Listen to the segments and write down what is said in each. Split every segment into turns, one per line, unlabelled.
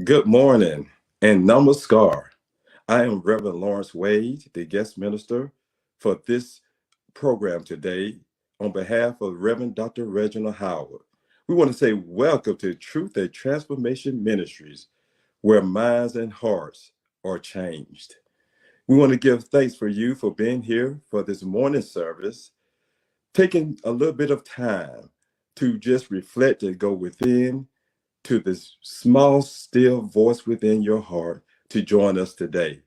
Good morning and namaskar. I am Reverend Lawrence Wade, the guest minister for this program today on behalf of Reverend Dr. Reginald Howard. We want to say welcome to Truth and Transformation Ministries, where minds and hearts are changed. We want to give thanks for you for being here for this morning service, taking a little bit of time to just reflect and go within to this small, still voice within your heart to join us today,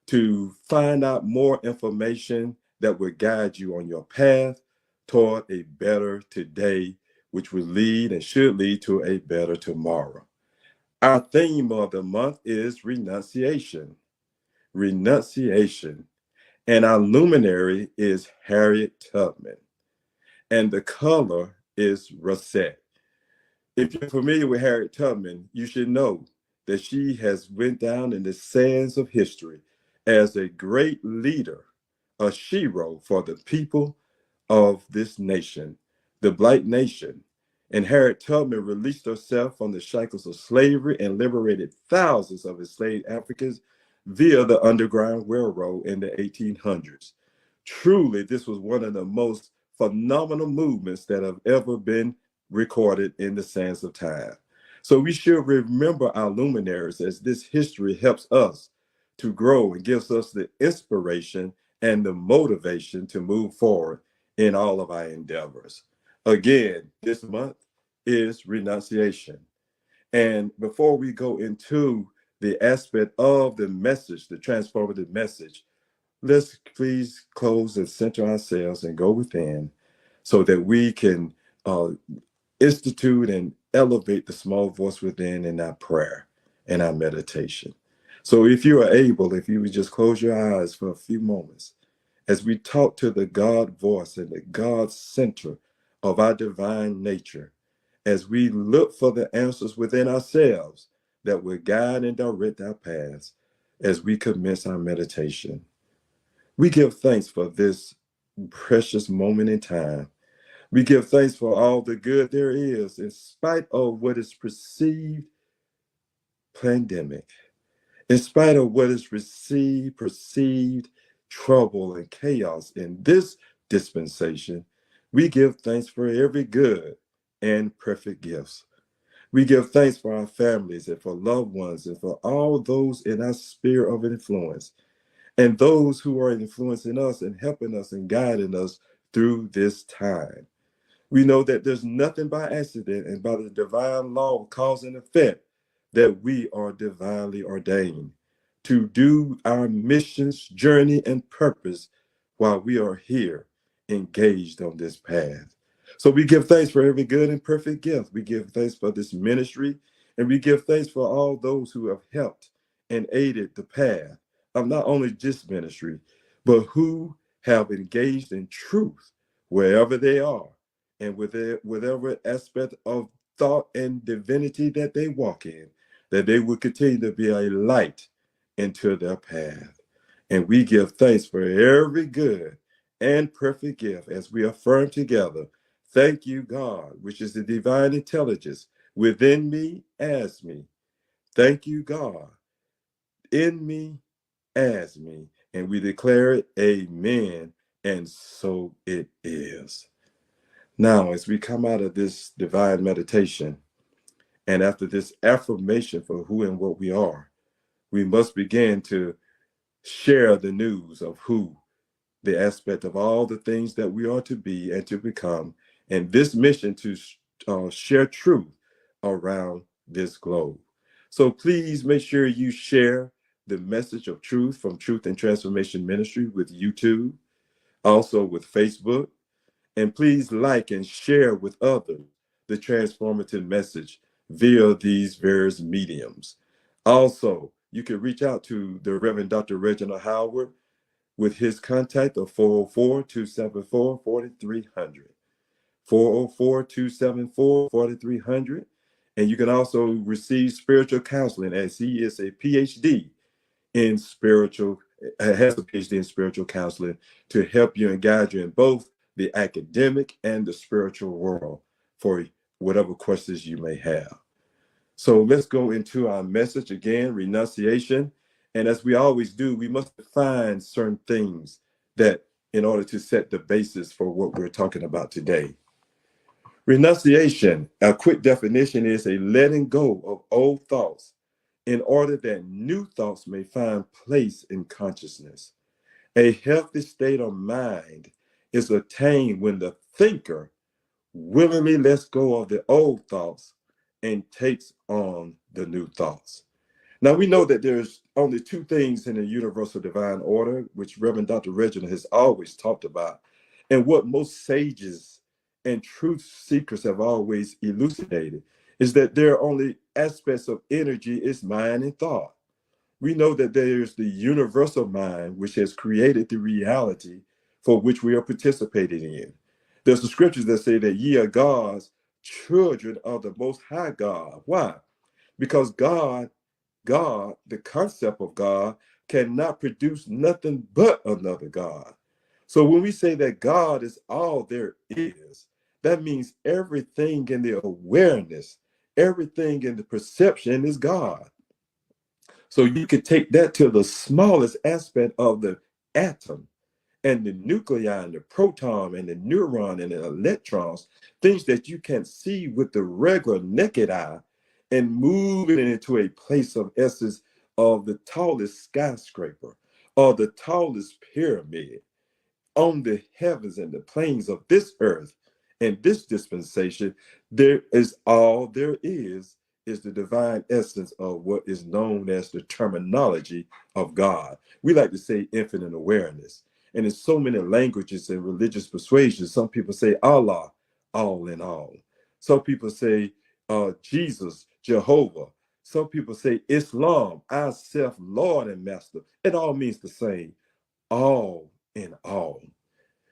to find out more information that will guide you on your path toward a better today, which will lead and should lead to a better tomorrow. Our theme of the month is renunciation. Renunciation. And our luminary is Harriet Tubman. And the color is russet. If you're familiar with Harriet Tubman, you should know that she has went down in the sands of history as a great leader, a shero for the people of this nation, the Black nation. And Harriet Tubman released herself from the shackles of slavery and liberated thousands of enslaved Africans via the Underground Railroad in the 1800s. Truly, this was one of the most phenomenal movements that have ever been recorded in the sands of time. So we should remember our luminaries as this history helps us to grow and gives us the inspiration and the motivation to move forward in all of our endeavors. Again, this month is renunciation. And before we go into the aspect of the message, the transformative message, let's please close and center ourselves and go within so that we can uh, institute and elevate the small voice within in our prayer and our meditation. So if you are able, if you would just close your eyes for a few moments as we talk to the God voice and the God center of our divine nature, as we look for the answers within ourselves that will guide and direct our paths as we commence our meditation. We give thanks for this precious moment in time. We give thanks for all the good there is in spite of what is perceived pandemic, in spite of what is perceived trouble and chaos in this dispensation. We give thanks for every good and perfect gifts. We give thanks for our families and for loved ones and for all those in our sphere of influence and those who are influencing us and helping us and guiding us through this time. We know that there's nothing by accident and by the divine law of cause and effect that we are divinely ordained to do our missions, journey, and purpose while we are here engaged on this path. So we give thanks for every good and perfect gift. We give thanks for this ministry, and we give thanks for all those who have helped and aided the path of not only this ministry, but who have engaged in truth wherever they are and with whatever aspect of thought and divinity that they walk in, that they will continue to be a light into their path. And we give thanks for every good and perfect gift as we affirm together. Thank you, God, which is the divine intelligence within me as me. Thank you, God, in me as me. And we declare it, amen. And so it is. Now, as we come out of this divine meditation, and after this affirmation for who and what we are, we must begin to share the news of who, the aspect of all the things that we are to be and to become, and this mission to share truth around this globe. So please make sure you share the message of truth from Truth and Transformation Ministry with YouTube, also with Facebook, and please like and share with others the transformative message via these various mediums. Also, you can reach out to the Reverend Dr. Reginald Howard with his contact of 404-274-4300. 404-274-4300. And you can also receive spiritual counseling as he is a PhD in spiritual, has a PhD in spiritual counseling to help you and guide you in both the academic and the spiritual world for whatever questions you may have. So let's go into our message again, renunciation. And as we always do, we must define certain things that in order to set the basis for what we're talking about today. Renunciation, a quick definition, is a letting go of old thoughts in order that new thoughts may find place in consciousness. A healthy state of mind is attained when the thinker willingly lets go of the old thoughts and takes on the new thoughts. Now we know that there's only two things in the universal divine order, which Reverend Dr. Reginald has always talked about, and what most sages and truth seekers have always elucidated is that there are only aspects of energy is mind and thought. We know that there's the universal mind, which has created the reality for which we are participating in. There's the scriptures that say that ye are God's children of the Most High God. Why? Because God, the concept of God, cannot produce nothing but another God. So when we say that God is all there is, that means everything in the awareness, everything in the perception is God. So you could take that to the smallest aspect of the atom and the nuclei and the proton and the neuron and the electrons, things that you can see with the regular naked eye, and move it into a place of essence of the tallest skyscraper or the tallest pyramid on the heavens and the plains of this earth and this dispensation. There is all there is the divine essence of what is known as the terminology of God. We like to say infinite awareness. And in so many languages and religious persuasions, some people say Allah, all in all. Some people say Jesus, Jehovah. Some people say Islam, our self, Lord and Master. It all means the same, all in all.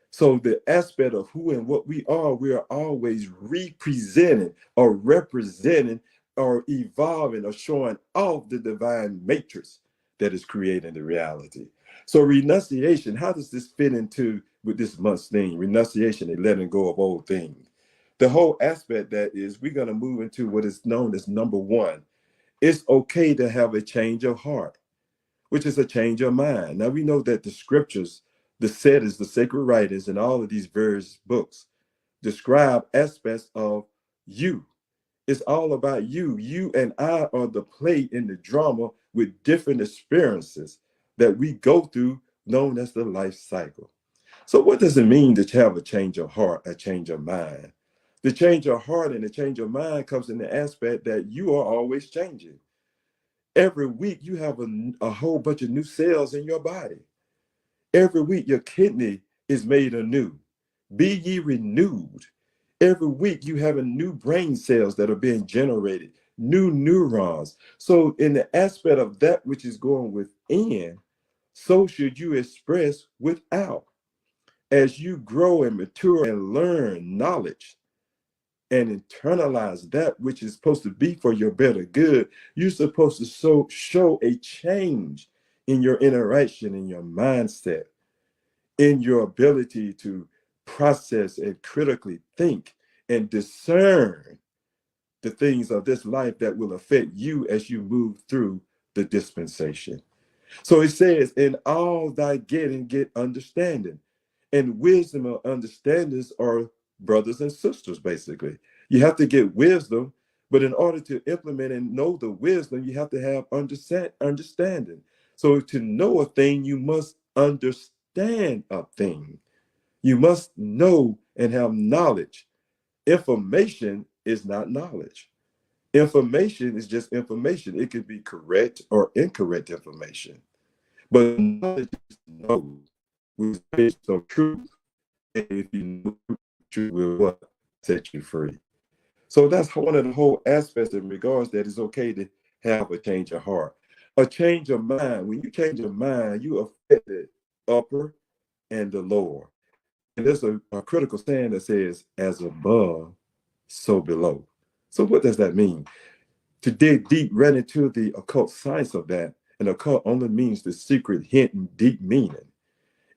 So the aspect of who and what we are always representing or representing or evolving or showing off the divine matrix that is creating the reality. So renunciation, how does this fit into with this month's theme? Renunciation and letting go of old things. The whole aspect that is we're going to move into what is known as number one. It's okay to have a change of heart, which is a change of mind. Now we know that the scriptures, the settings, the sacred writings, and all of these various books describe aspects of you. It's all about you. You and I are the play in the drama with different experiences that we go through, known as the life cycle. So what does it mean to have a change of heart, a change of mind? The change of heart and the change of mind comes in the aspect that you are always changing. Every week you have a whole bunch of new cells in your body. Every week your kidney is made anew. Be ye renewed. Every week you have a new brain cells that are being generated, new neurons. So in the aspect of that which is going within, so should you express without. As you grow and mature and learn knowledge and internalize that which is supposed to be for your better good, you're supposed to show a change in your interaction, in your mindset, in your ability to process and critically think and discern the things of this life that will affect you as you move through the dispensation. So it says, in all thy getting, get understanding. And wisdom and understandings are brothers and sisters, basically. You have to get wisdom, but in order to implement and know the wisdom, you have to have understanding. So to know a thing, you must understand a thing. You must know and have knowledge. Information is not knowledge. Information is just information. It could be correct or incorrect information. But knowledge is know, which is based on truth. And if you know truth will what? Set you free. So that's one of the whole aspects in regards that it's okay to have a change of heart. A change of mind. When you change your mind, you affect the upper and the lower. And there's a critical saying that says, as above, so below. So what does that mean? To dig deep right into the occult science of that, and occult only means the secret hint and deep meaning.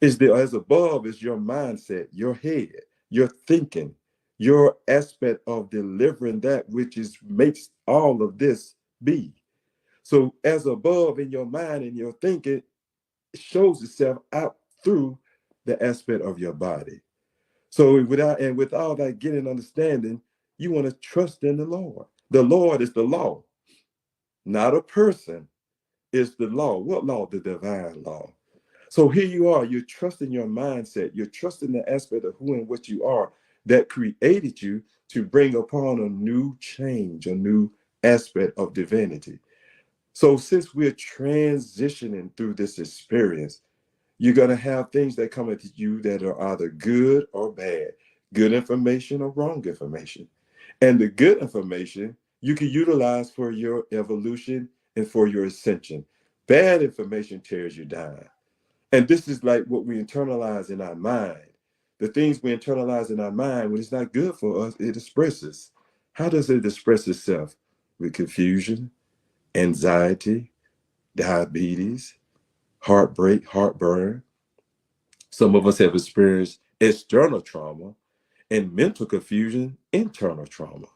Is there as above is your mindset, your head, your thinking, your aspect of delivering that which is makes all of this be. So as above in your mind and your thinking, it shows itself out through the aspect of your body. So with all that getting understanding, you want to trust in the Lord. The Lord is the law, not a person. Is the law. What law? The divine law. So here you are, you're trusting your mindset, you're trusting the aspect of who and what you are that created you to bring upon a new change, a new aspect of divinity. So since we're transitioning through this experience, you're going to have things that come at you that are either good or bad, good information or wrong information. And the good information you can utilize for your evolution and for your ascension. Bad information tears you down. And this is like what we internalize in our mind. The things we internalize in our mind, when it's not good for us, it expresses. How does it express itself? With confusion, anxiety, diabetes, heartbreak, heartburn. Some of us have experienced external trauma and mental confusion, internal trauma.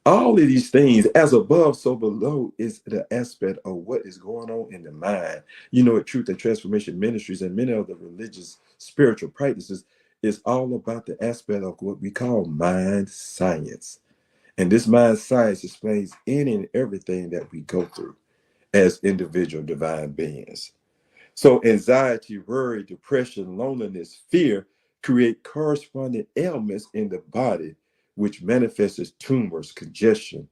All of these things, as above, so below, is the aspect of what is going on in the mind. You know, at Truth and Transformation Ministries and many of the religious spiritual practices, is all about the aspect of what we call mind science. And this mind science explains any and everything that we go through as individual divine beings. So anxiety, worry, depression, loneliness, fear create corresponding ailments in the body, which manifests as tumors, congestion,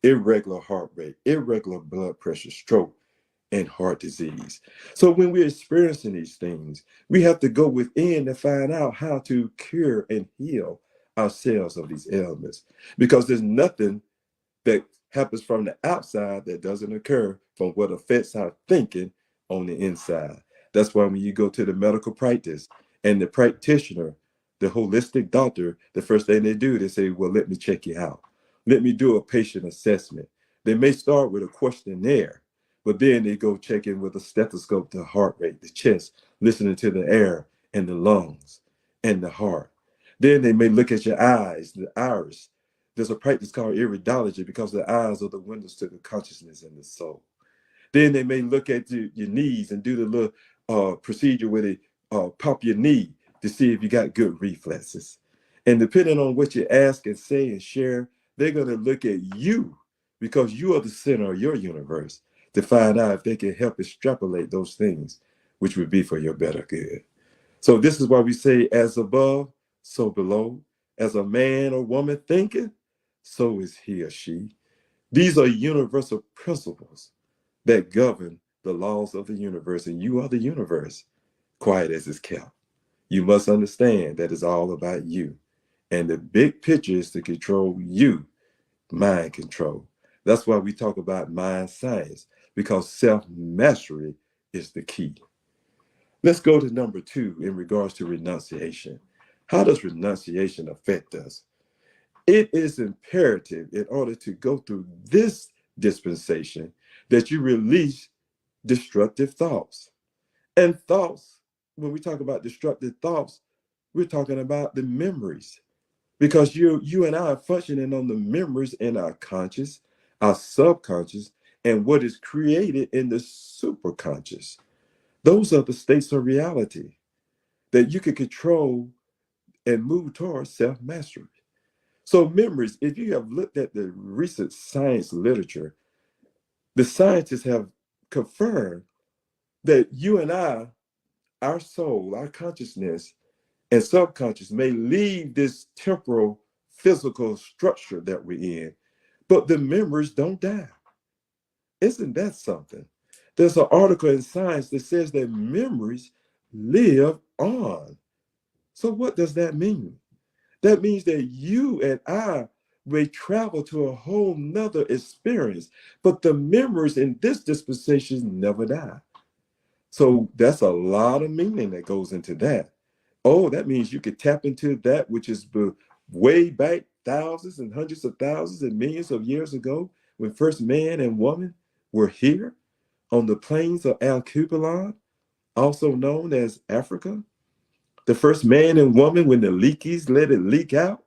irregular heart rate, irregular blood pressure, stroke, and heart disease. So when we're experiencing these things, we have to go within to find out how to cure and heal ourselves of these ailments, because there's nothing that happens from the outside that doesn't occur from what affects our thinking on the inside. That's why when you go to the medical practice and the practitioner, the holistic doctor, the first thing they do, they say, well, let me check you out. Let me do a patient assessment. They may start with a questionnaire, but then they go check in with a stethoscope, the heart rate, the chest, listening to the air and the lungs and the heart. Then they may look at your eyes, the iris. There's a practice called iridology because the eyes are the windows to the consciousness and the soul. Then they may look at your knees and do the little procedure where they pop your knee to see if you got good reflexes. And depending on what you ask and say and share, they're going to look at you because you are the center of your universe to find out if they can help extrapolate those things, which would be for your better good. So this is why we say, as above, so below. As a man or woman thinketh, so is he or she. These are universal principles that govern the laws of the universe, and you are the universe, quiet as it's kept. You must understand that it's all about you. And the big picture is to control you, mind control. That's why we talk about mind science, because self-mastery is the key. Let's go to number 2 in regards to renunciation. How does renunciation affect us? It is imperative in order to go through this dispensation that you release destructive thoughts. And thoughts, when we talk about destructive thoughts, we're talking about the memories. Because you and I are functioning on the memories in our conscious, our subconscious, and what is created in the superconscious. Those are the states of reality that you can control and move towards self-mastery. So memories, if you have looked at the recent science literature, the scientists have confirmed that you and I, our soul, our consciousness, and subconscious may leave this temporal physical structure that we're in, but the memories don't die. Isn't that something? There's an article in Science that says that memories live on. So what does that mean? That means that you and I may travel to a whole nother experience, but the memories in this dispensation never die. So that's a lot of meaning that goes into that. Oh, that means you could tap into that which is way back thousands and hundreds of thousands and millions of years ago when first man and woman were here on the plains of Alkebulan, also known as Africa. The first man and woman when the leakies let it leak out.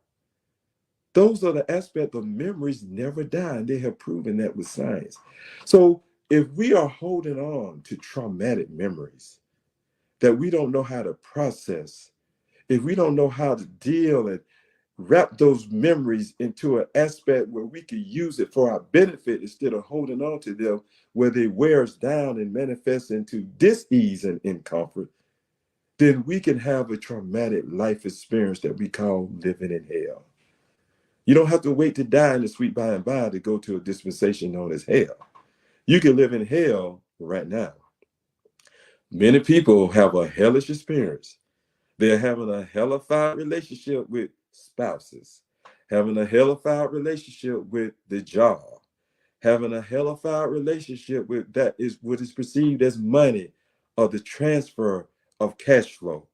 Those are the aspect of memories never die, and they have proven that with science. So if we are holding on to traumatic memories that we don't know how to process, if we don't know how to deal and wrap those memories into an aspect where we can use it for our benefit instead of holding on to them where they wear us down and manifest into dis-ease and discomfort, then we can have a traumatic life experience that we call living in hell. You don't have to wait to die in the sweet by and by to go to a dispensation known as hell. You can live in hell right now. Many people have a hellish experience. They're having a hellified relationship with spouses, having a hellified relationship with the job, having a hellified relationship with that is what is perceived as money or the transfer of cash flow,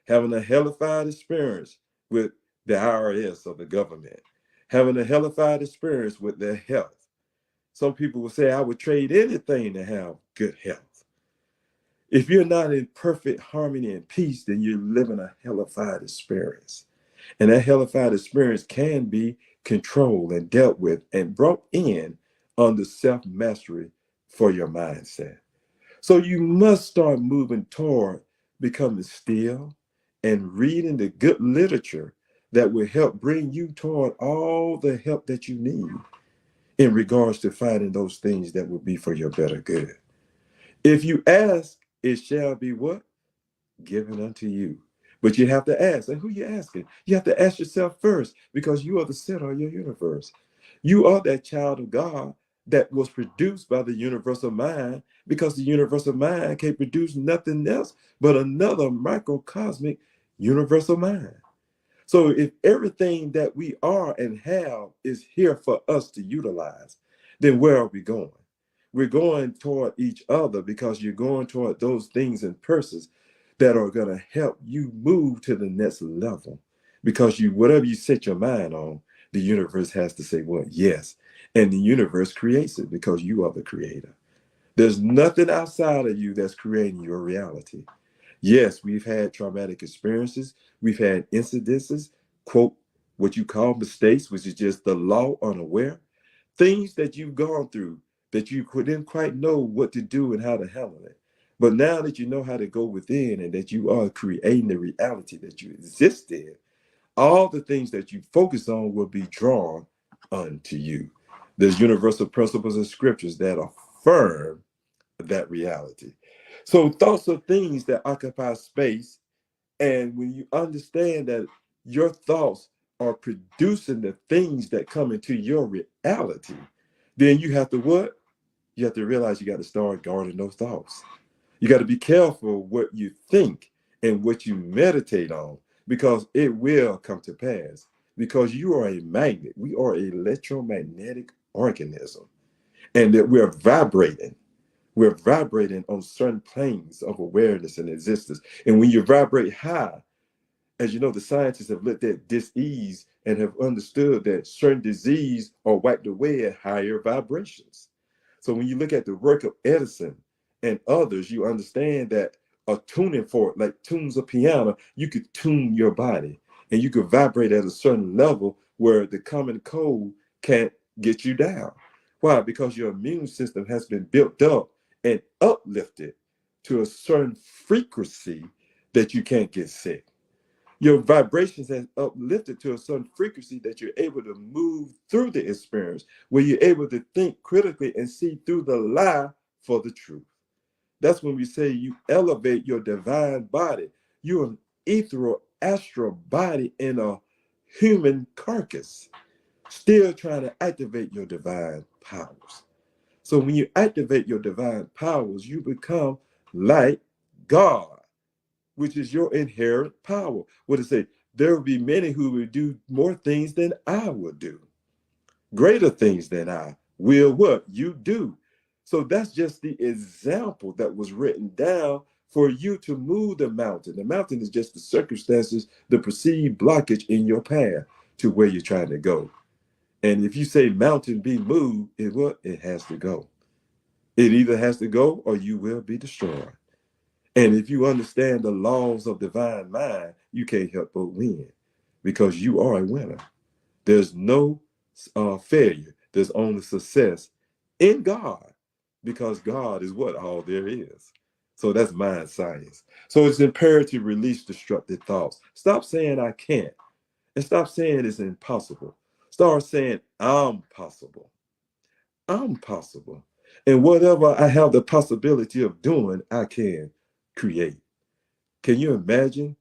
having a hellified experience with the IRS or the government, having a hellified experience with their health. Some people will say, I would trade anything to have good health. If you're not in perfect harmony and peace, then you're living a hellified experience. And that hellified experience can be controlled and dealt with and brought in under self-mastery for your mindset. So you must start moving toward becoming still and reading the good literature that will help bring you toward all the help that you need in regards to finding those things that will be for your better good. If you ask, it shall be what? Given unto you. But you have to ask. And who you asking? You have to ask yourself first because you are the center of your universe. You are that child of God that was produced by the universal mind because the universal mind can produce nothing else but another microcosmic universal mind. So if everything that we are and have is here for us to utilize, then where are we going? We're going toward each other because you're going toward those things and persons that are going to help you move to the next level. Because you, whatever you set your mind on, the universe has to say, well, yes. And the universe creates it because you are the creator. There's nothing outside of you that's creating your reality. Yes, we've had traumatic experiences. We've had incidences, quote, what you call mistakes, which is just the law unaware. Things that you've gone through that you didn't quite know what to do and how to handle it. But now that you know how to go within and that you are creating the reality that you exist in, all the things that you focus on will be drawn unto you. There's universal principles and scriptures that affirm that reality. So thoughts are things that occupy space. And when you understand that your thoughts are producing the things that come into your reality, then you have to what? You have to realize you got to start guarding those thoughts. You got to be careful what you think and what you meditate on because it will come to pass. Because you are a magnet. We are an electromagnetic organism and that we're vibrating. We're vibrating on certain planes of awareness and existence. And when you vibrate high, as you know, the scientists have looked at dis-ease and have understood that certain disease are wiped away at higher vibrations. So when you look at the work of Edison and others, you understand that a tuning fork, like tunes a piano, you could tune your body and you could vibrate at a certain level where the common cold can't get you down. Why? Because your immune system has been built up and uplifted to a certain frequency that you can't get sick. Your vibrations has uplifted to a certain frequency that you're able to move through the experience, where you're able to think critically and see through the lie for the truth. That's when we say you elevate your divine body. You're an ethereal astral body in a human carcass, still trying to activate your divine powers. So when you activate your divine powers, you become like God, which is your inherent power. What it say? There will be many who will do more things than I will do. Greater things than I will what? You do. So that's just the example that was written down for you to move the mountain. The mountain is just the circumstances, the perceived blockage in your path to where you're trying to go. And if you say mountain be moved, it what? It has to go. It either has to go or you will be destroyed. And if you understand the laws of divine mind, you can't help but win because you are a winner. There's no failure. There's only success in God, because God is what all there is. So that's mind science. So it's imperative to release destructive thoughts. Stop saying I can't, and stop saying it's impossible. Start saying I'm possible. I'm possible. And whatever I have the possibility of doing, I can create. Can you imagine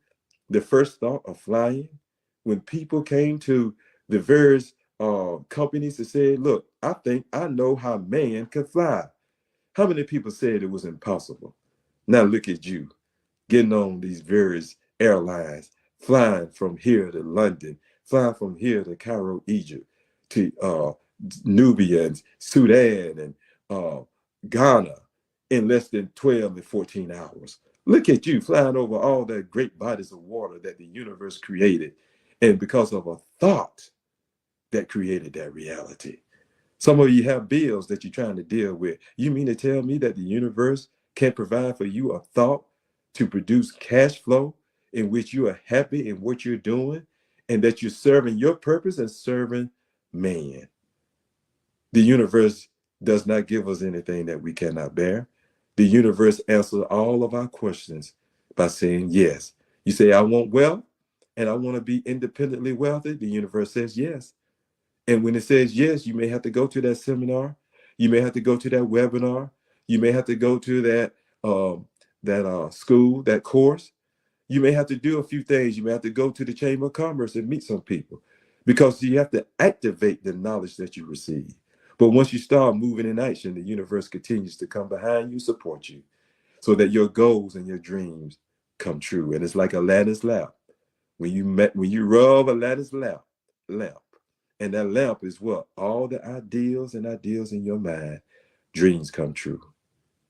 the first thought of flying? When people came to the various companies and said, look, I think I know how man can fly. How many people said it was impossible? Now look at you getting on these various airlines, flying from here to London, flying from here to Cairo, Egypt, to Nubia and Sudan and Ghana in less than 12 and 14 hours. Look at you flying over all that great bodies of water that the universe created. And because of a thought that created that reality. Some of you have bills that you're trying to deal with. You mean to tell me that the universe can't provide for you a thought to produce cash flow in which you are happy in what you're doing, and that you're serving your purpose and serving man? The universe does not give us anything that we cannot bear. The universe answers all of our questions by saying yes. You say, I want wealth and I want to be independently wealthy. The universe says yes. And when it says yes, you may have to go to that seminar. You may have to go to that webinar. You may have to go to that school, that course. You may have to do a few things. You may have to go to the Chamber of Commerce and meet some people, because you have to activate the knowledge that you receive. But once you start moving in action, the universe continues to come behind you, support you, so that your goals and your dreams come true. And it's like Aladdin's lamp. When you rub Aladdin's lamp, and that lamp is what? All the ideals in your mind, dreams come true.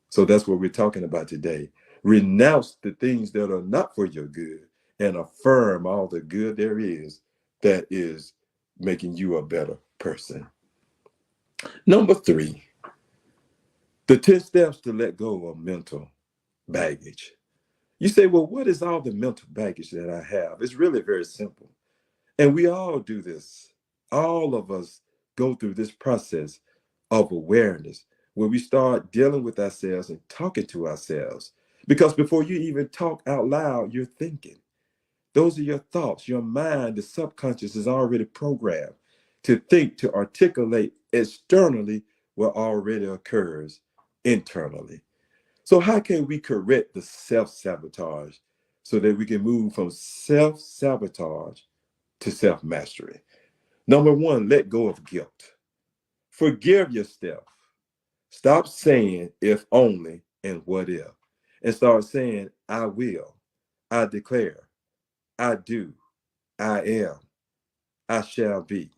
So that's what we're talking about today. Renounce the things that are not for your good and affirm all the good there is that is making you a better person. Number 3, the 10 steps to let go of mental baggage. You say, well, what is all the mental baggage that I have? It's really very simple. And we all do this. All of us go through this process of awareness where we start dealing with ourselves and talking to ourselves. Because before you even talk out loud, you're thinking. Those are your thoughts. Your mind, the subconscious, is already programmed to think, to articulate externally what already occurs internally. So, how can we correct the self sabotage so that we can move from self sabotage to self mastery? Number 1, let go of guilt. Forgive yourself. Stop saying if only and what if, and start saying I will, I declare, I do, I am, I shall be.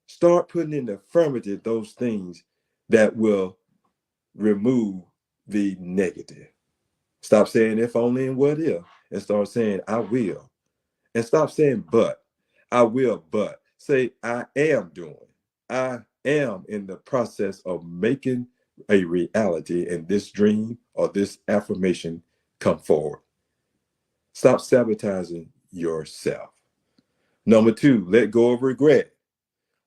Start putting in the affirmative those things that will remove the negative. Stop saying if only and what if, and start saying I will. And stop saying but. I will, but. Say I am doing. I am in the process of making a reality, and this dream or this affirmation come forward. Stop sabotaging yourself. Number 2, let go of regret.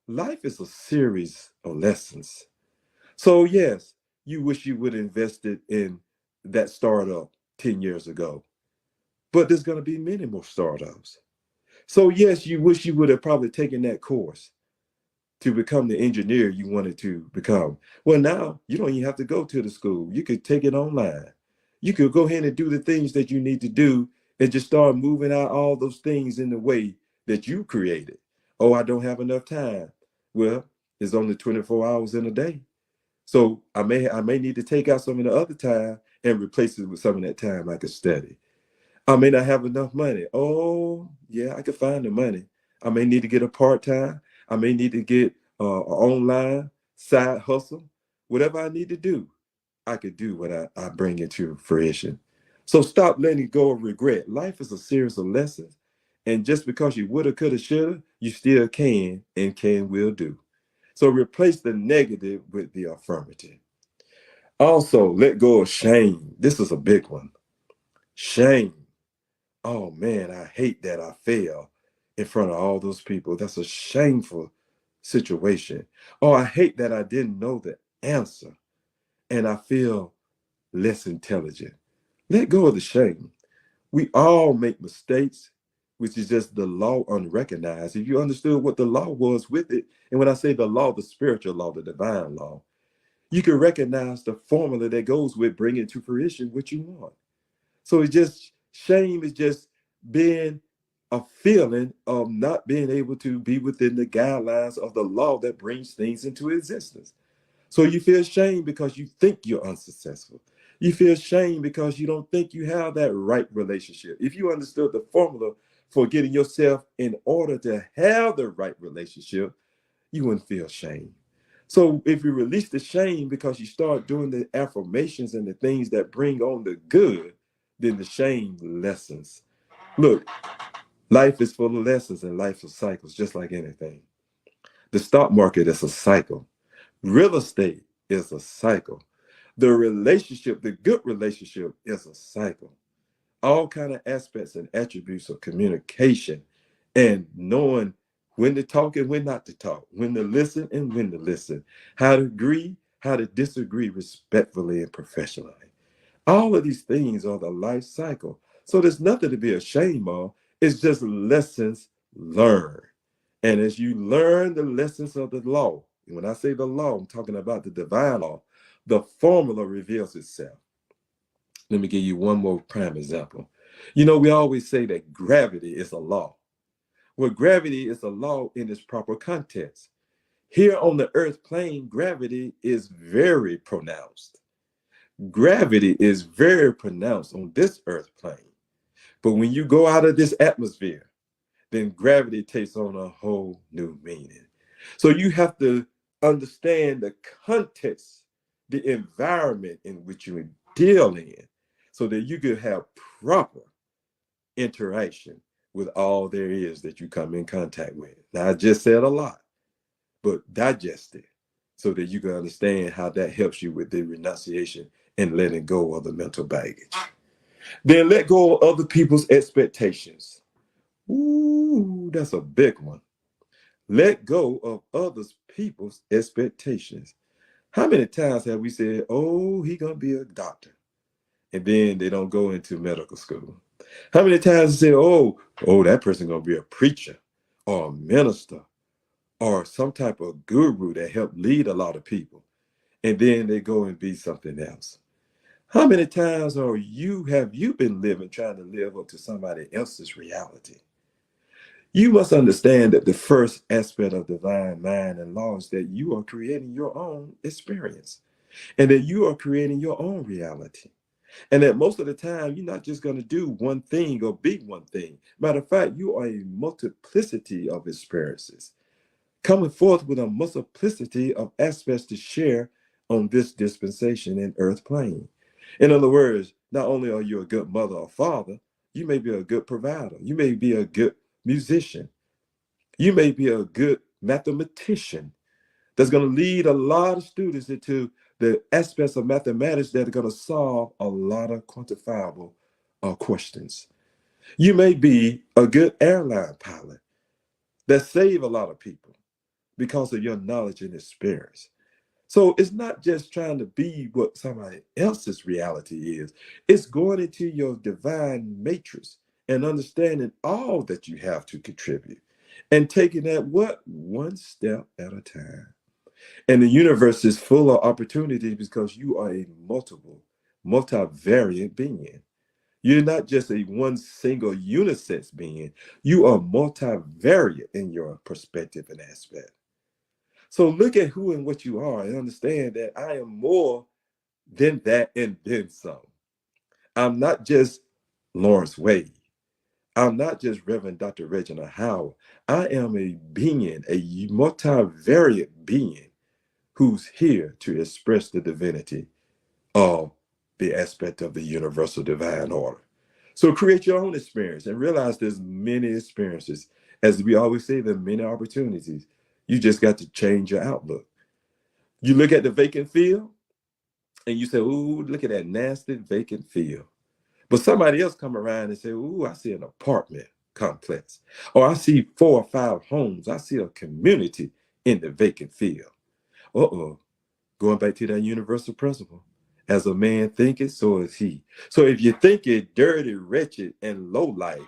Life is a series of lessons. So yes, you wish you would have invested in that startup 10 years ago, but there's going to be many more startups. So yes, you wish you would have probably taken that course to become the engineer you wanted to become. Well, now you don't even have to go to the school. You could take it online. You could go ahead and do the things that you need to do and just start moving out all those things in the way that you created. Oh, I don't have enough time. Well, there's only 24 hours in a day. So I may need to take out some of the other time and replace it with some of that time I could study. I may not have enough money. Oh, yeah, I can find the money. I may need to get a part-time. I may need to get an online side hustle. Whatever I need to do, I could do what I bring into fruition. So stop letting go of regret. Life is a series of lessons. And just because you woulda, coulda, shoulda, you still can and will do. So replace the negative with the affirmative. Also, let go of shame. This is a big one. Shame. Oh man, I hate that I fail. in front of all those people. That's a shameful situation. Oh, I hate that I didn't know the answer and I feel less intelligent. Let go of the shame. We all make mistakes, which is just the law unrecognized. If you understood what the law was with it, and when I say the law, the spiritual law, the divine law, you can recognize the formula that goes with bringing to fruition what you want. So it's just shame is just being a feeling of not being able to be within the guidelines of the law that brings things into existence. So you feel shame because you think you're unsuccessful. You feel shame because you don't think you have that right relationship. If you understood the formula for getting yourself in order to have the right relationship, you wouldn't feel shame. So if you release the shame because you start doing the affirmations and the things that bring on the good, then the shame lessens. Look, life is full of lessons and life is cycles, just like anything. The stock market is a cycle. Real estate is a cycle. The relationship, the good relationship is a cycle. All kind of aspects and attributes of communication and knowing when to talk and when not to talk, when to listen and when to listen, how to agree, how to disagree respectfully and professionally. All of these things are the life cycle. So there's nothing to be ashamed of. It's just lessons learned. And as you learn the lessons of the law, and when I say the law, I'm talking about the divine law, the formula reveals itself. Let me give you one more prime example. You know, we always say that gravity is a law. Well, gravity is a law in its proper context. Here on the earth plane, gravity is very pronounced. Gravity is very pronounced on this earth plane. But when you go out of this atmosphere, then gravity takes on a whole new meaning. So you have to understand the context, the environment in which you deal in, so that you can have proper interaction with all there is that you come in contact with. Now, I just said a lot, but digest it so that you can understand how that helps you with the renunciation and letting go of the mental baggage. Then let go of other people's expectations. Ooh, that's a big one. Let go of others people's expectations. How many times have we said, "Oh, he gonna be a doctor," and then they don't go into medical school? How many times we say, "Oh, that person gonna be a preacher or a minister or some type of guru that help lead a lot of people," and then they go and be something else? How many times have you been living trying to live up to somebody else's reality? You must understand that the first aspect of divine mind and law is that you are creating your own experience and that you are creating your own reality. And that most of the time, you're not just going to do one thing or be one thing. Matter of fact, you are a multiplicity of experiences, coming forth with a multiplicity of aspects to share on this dispensation in earth plane. In other words, not only are you a good mother or father, you may be a good provider, you may be a good musician, you may be a good mathematician that's going to lead a lot of students into the aspects of mathematics that are going to solve a lot of quantifiable questions. You may be a good airline pilot that save a lot of people because of your knowledge and experience. So it's not just trying to be what somebody else's reality is. It's going into your divine matrix and understanding all that you have to contribute and taking that what one step at a time. And the universe is full of opportunities because you are a multivariate being. You're not just a one single unisex being. You are multivariate in your perspective and aspect. So look at who and what you are and understand that I am more than that and then some. I'm not just Lawrence Wade. I'm not just Reverend Dr. Reginald Howard. I am a being, a multivariate being who's here to express the divinity of the aspect of the universal divine order. So create your own experience and realize there's many experiences. As we always say, there are many opportunities. You just got to change your outlook. You look at the vacant field and you say, "Ooh, look at that nasty vacant field." But somebody else come around and say, "Ooh, I see an apartment complex. Or I see 4 or 5 homes. I see a community in the vacant field. Uh-oh. Going back to that universal principle. As a man thinketh, so is he. So if you think it dirty, wretched, and low life,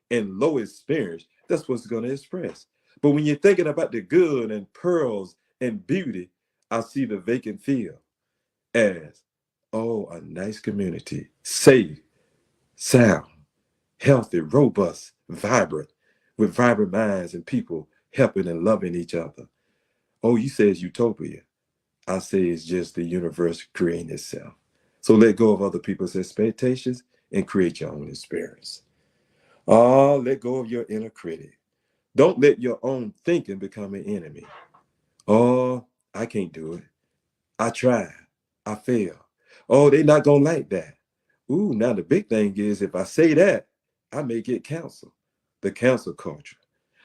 and low experience, that's what's going to express. But when you're thinking about the good and pearls and beauty, I see the vacant field as, oh, a nice community, safe, sound, healthy, robust, vibrant, with vibrant minds and people helping and loving each other. Oh, you say it's utopia. I say it's just the universe creating itself. So let go of other people's expectations and create your own experience. Oh, let go of your inner critic. Don't let your own thinking become an enemy. Oh, I can't do it. I tried. I failed. Oh, they not gonna like that. Ooh, now the big thing is if I say that, I may get canceled. The cancel culture.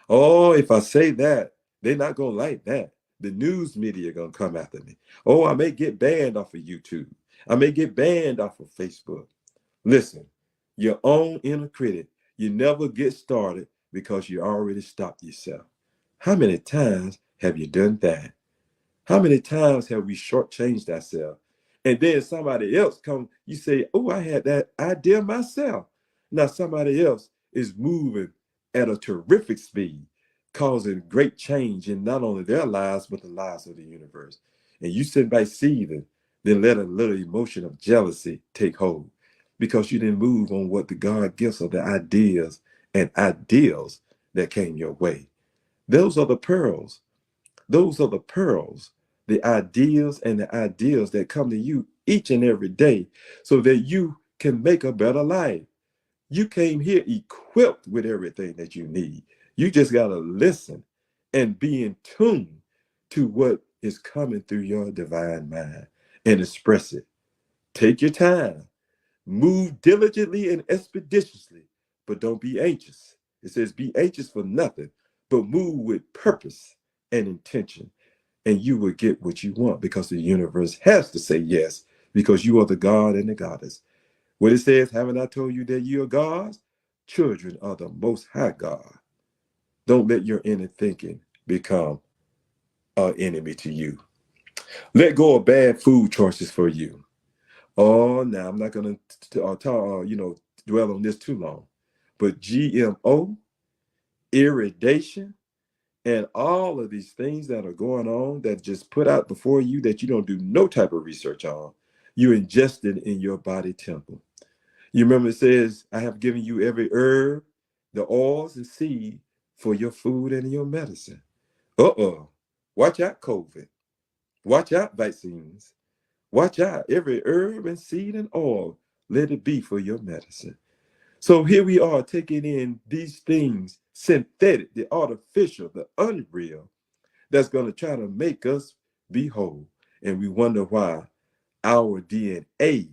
Oh, if I say that, they're not gonna like that. The news media gonna come after me. Oh, I may get banned off of YouTube. I may get banned off of Facebook. Listen, your own inner critic, you never get started because you already stopped yourself. How many times have you done that? How many times have we shortchanged ourselves? And then somebody else come, you say, oh, I had that idea myself. Now somebody else is moving at a terrific speed, causing great change in not only their lives, but the lives of the universe. And you sit by seething, then let a little emotion of jealousy take hold because you didn't move on what the God gifts of the ideas and ideals that came your way. Those are the pearls. Those are the pearls, the ideas and the ideals that come to you each and every day so that you can make a better life. You came here equipped with everything that you need. You just got to listen and be in tune to what is coming through your divine mind and express it. Take your time. Move diligently and expeditiously, but don't be anxious. It says, be anxious for nothing, but move with purpose and intention and you will get what you want because the universe has to say yes because you are the God and the goddess. What it says, haven't I told you that you are gods? Children are the most high God. Don't let your inner thinking become an enemy to you. Let go of bad food choices for you. Oh, now I'm not going to dwell on this too long. But GMO, irradiation, and all of these things that are going on that just put out before you that you don't do no type of research on, you ingest it in your body temple. You remember it says, I have given you every herb, the oils and seed for your food and your medicine. Uh-oh. Watch out, COVID. Watch out, vaccines. Watch out, every herb and seed and oil, let it be for your medicine. So here we are taking in these things, synthetic, the artificial, the unreal, that's going to try to make us be whole. And we wonder why our DNA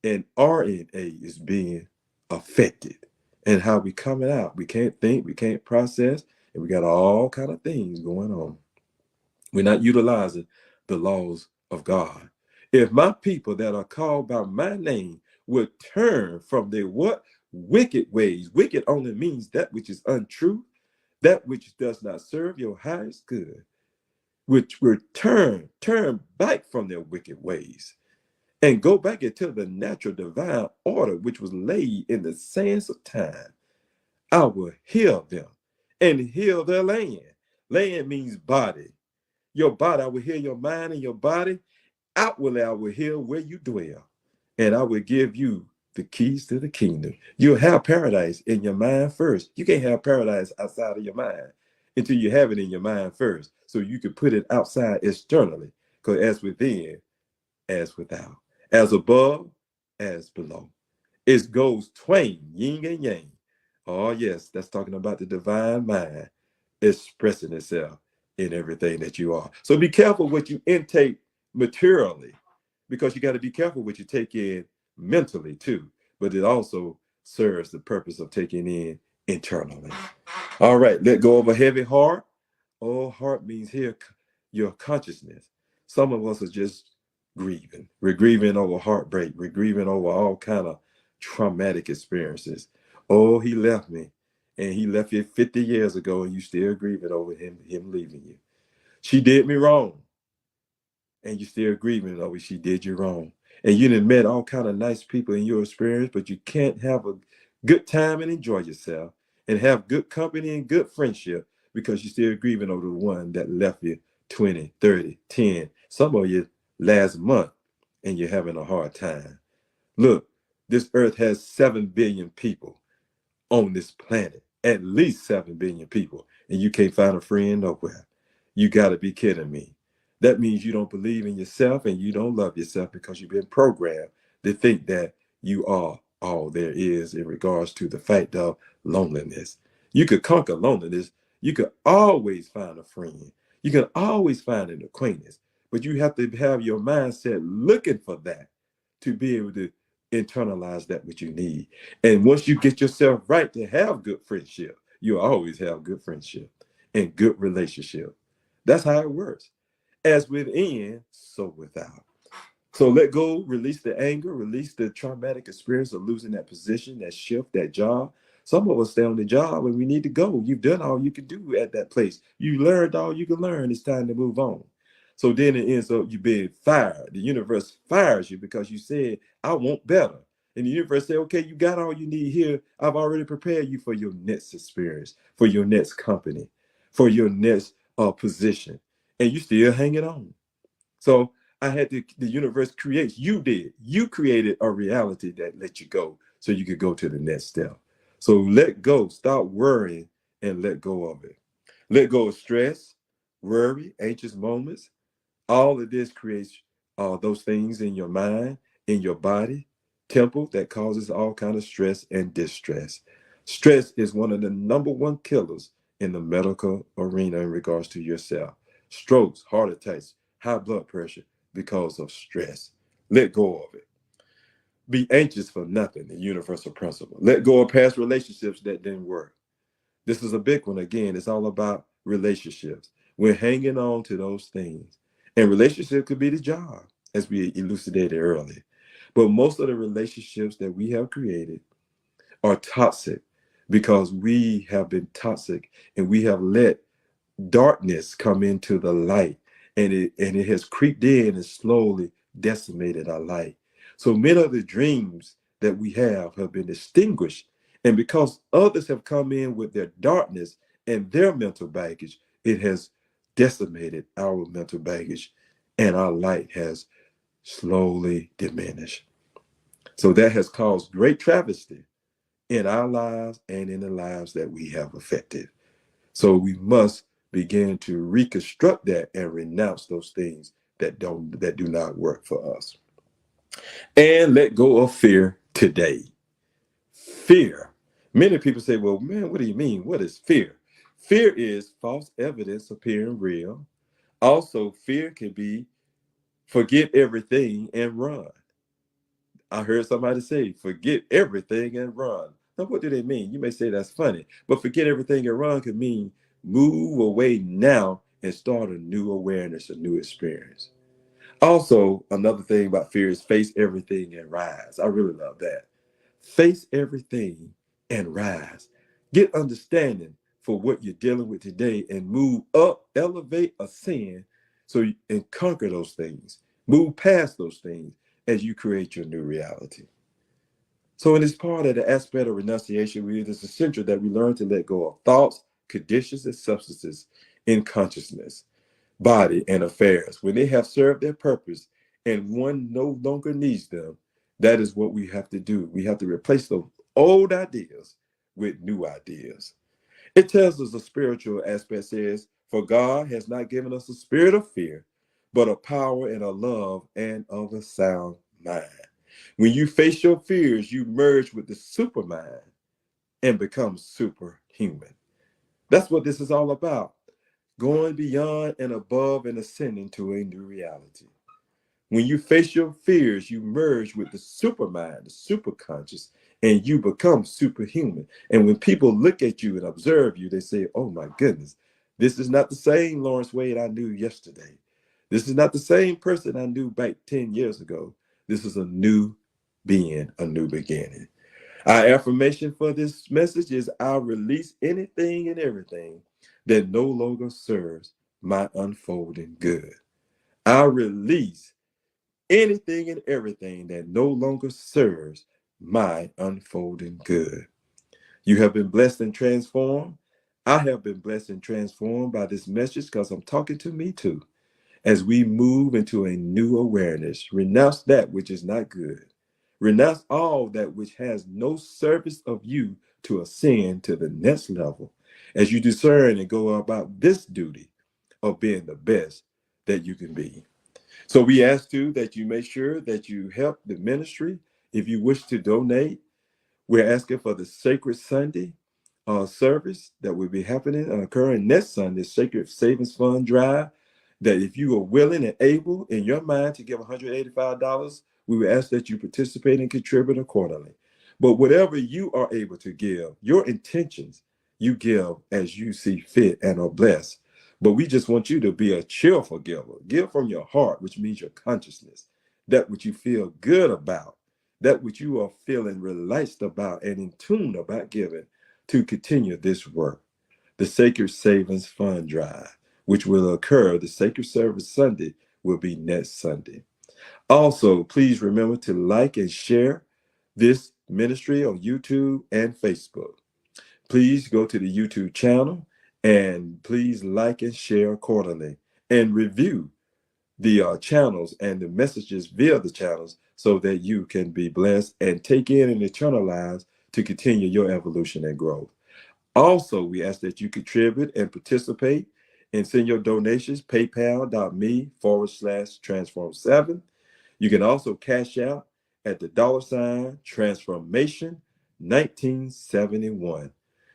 and RNA is being affected and how we coming out. We can't think, we can't process, and we got all kind of things going on. We're not utilizing the laws of God. If my people that are called by my name would turn from their what? Wicked ways. Wicked only means that which is untrue, that which does not serve your highest good, which will turn back from their wicked ways and go back into the natural divine order which was laid in the sands of time. I will heal them and heal their land. Land means body. Your body, I will heal your mind and your body. Outwardly, I will heal where you dwell. And I will give you the keys to the kingdom. You'll have paradise in your mind first. You can't have paradise outside of your mind until you have it in your mind first. So you can put it outside externally. Because as within, as without. As above, as below. It goes twain, yin and yang. Oh, yes, that's talking about the divine mind expressing itself in everything that you are. So be careful what you intake materially, because you got to be careful what you take in mentally too. But it also serves the purpose of taking in internally. All right, let go of a heavy heart. Oh, heart means here your consciousness. Some of us are just grieving. We're grieving over heartbreak. We're grieving over all kind of traumatic experiences. Oh, he left me and he left you 50 years ago, and you still grieving over him leaving you. She did me wrong, and you still grieving over she did you wrong. And you done met all kind of nice people in your experience, but you can't have a good time and enjoy yourself and have good company and good friendship because you're still grieving over the one that left you 20, 30, 10, some of you last month, and you're having a hard time. Look, this earth has 7 billion people on this planet, at least 7 billion people, and you can't find a friend nowhere. You got to be kidding me. That means you don't believe in yourself and you don't love yourself because you've been programmed to think that you are all there is in regards to the fact of loneliness. You could conquer loneliness. You could always find a friend. You can always find an acquaintance, but you have to have your mindset looking for that to be able to internalize that what you need. And once you get yourself right to have good friendship, you'll always have good friendship and good relationship. That's how it works. As within, so without. So let go, release the anger, release the traumatic experience of losing that position, that shift, that job. Some of us stay on the job when we need to go. You've done all you can do at that place. You learned all you can learn. It's time to move on. So then it ends up you being fired. The universe fires you because you said, I want better. And the universe said, okay, you got all you need here. I've already prepared you for your next experience, for your next company, for your next position. And you still hanging on. So I had the universe creates, you did. You created a reality that let you go so you could go to the next step. So let go, stop worrying and let go of it. Let go of stress, worry, anxious moments. All of this creates those things in your mind, in your body, temple that causes all kind of stress and distress. Stress is one of the number one killers in the medical arena in regards to yourself. Strokes, heart attacks, high blood pressure because of stress. Let go of it. Be anxious for nothing, the universal principle. Let go of past relationships that didn't work. This is a big one. Again, it's all about relationships. We're hanging on to those things. And relationship could be the job, as we elucidated earlier. But most of the relationships that we have created are toxic because we have been toxic and we have let darkness come into the light, and it has creeped in and slowly decimated our light. So many of the dreams that we have been extinguished, and because others have come in with their darkness and their mental baggage, it has decimated our mental baggage, and our light has slowly diminished. So that has caused great travesty in our lives and in the lives that we have affected. So we must begin to reconstruct that and renounce those things that do not work for us. And let go of fear today. Fear. Many people say, well, man, what do you mean? What is fear? Fear is false evidence appearing real. Also, fear can be forget everything and run. I heard somebody say, forget everything and run. Now, what do they mean? You may say that's funny, but forget everything and run could mean move away now and start a new awareness, a new experience. Also, another thing about fear is face everything and rise. I really love that. Face everything and rise. Get understanding for what you're dealing with today and move up, elevate, ascend and conquer those things. Move past those things as you create your new reality. So in this part of the aspect of renunciation, it is essential that we learn to let go of thoughts, conditions, and substances in consciousness, body, and affairs. When they have served their purpose and one no longer needs them, that is what we have to do. We have to replace those old ideas with new ideas. It tells us the spiritual aspect says, for God has not given us a spirit of fear, but a power and a love and of a sound mind. When you face your fears, you merge with the supermind and become superhuman. That's what this is all about. Going beyond and above and ascending to a new reality. When you face your fears, you merge with the supermind, the superconscious, and you become superhuman. And when people look at you and observe you, they say, oh my goodness, this is not the same Lawrence Wade I knew yesterday. This is not the same person I knew back 10 years ago. This is a new being, a new beginning. Our affirmation for this message is I'll release anything and everything that no longer serves my unfolding good. I'll release anything and everything that no longer serves my unfolding good. You have been blessed and transformed. I have been blessed and transformed by this message because I'm talking to me too. As we move into a new awareness, renounce that which is not good. Renounce all that which has no service of you to ascend to the next level as you discern and go about this duty of being the best that you can be. So we ask too that you make sure that you help the ministry. If you wish to donate, we're asking for the Sacred Sunday service that will be happening occurring next Sunday, Sacred Savings Fund Drive. That if you are willing and able in your mind to give $185, we would ask that you participate and contribute accordingly. But whatever you are able to give, your intentions, you give as you see fit and are blessed. But we just want you to be a cheerful giver. Give from your heart, which means your consciousness, that which you feel good about, that which you are feeling relaxed about and in tune about giving to continue this work. The Sacred Savings Fund Drive, which will occur the Sacred Service Sunday, will be next Sunday. Also, please remember to like and share this ministry on YouTube and Facebook. Please go to the YouTube channel and please like and share accordingly and review the channels and the messages via the channels so that you can be blessed and take in and internalize to continue your evolution and growth. Also, we ask that you contribute and participate and send your donations, paypal.me/transform7. You can also cash out at the $ transformation 1971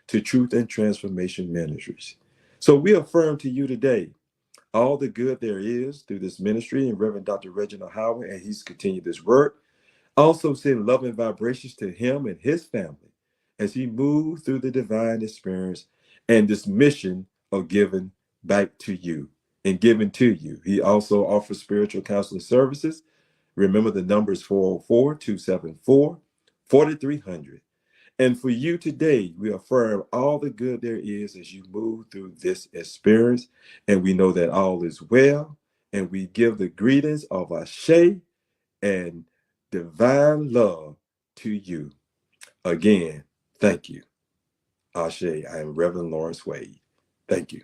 to Truth and Transformation Ministries. So we affirm to you today all the good there is through this ministry and Reverend Dr. Reginald Howard, and he's continued this work. Also send love and vibrations to him and his family as he moves through the divine experience and this mission of giving back to you and giving to you. He also offers spiritual counseling services. Remember the number is 404-274-4300. And for you today, we affirm all the good there is as you move through this experience. And we know that all is well. And we give the greetings of Ashe and divine love to you. Again, thank you. Ashe, I am Reverend Lawrence Wade. Thank you.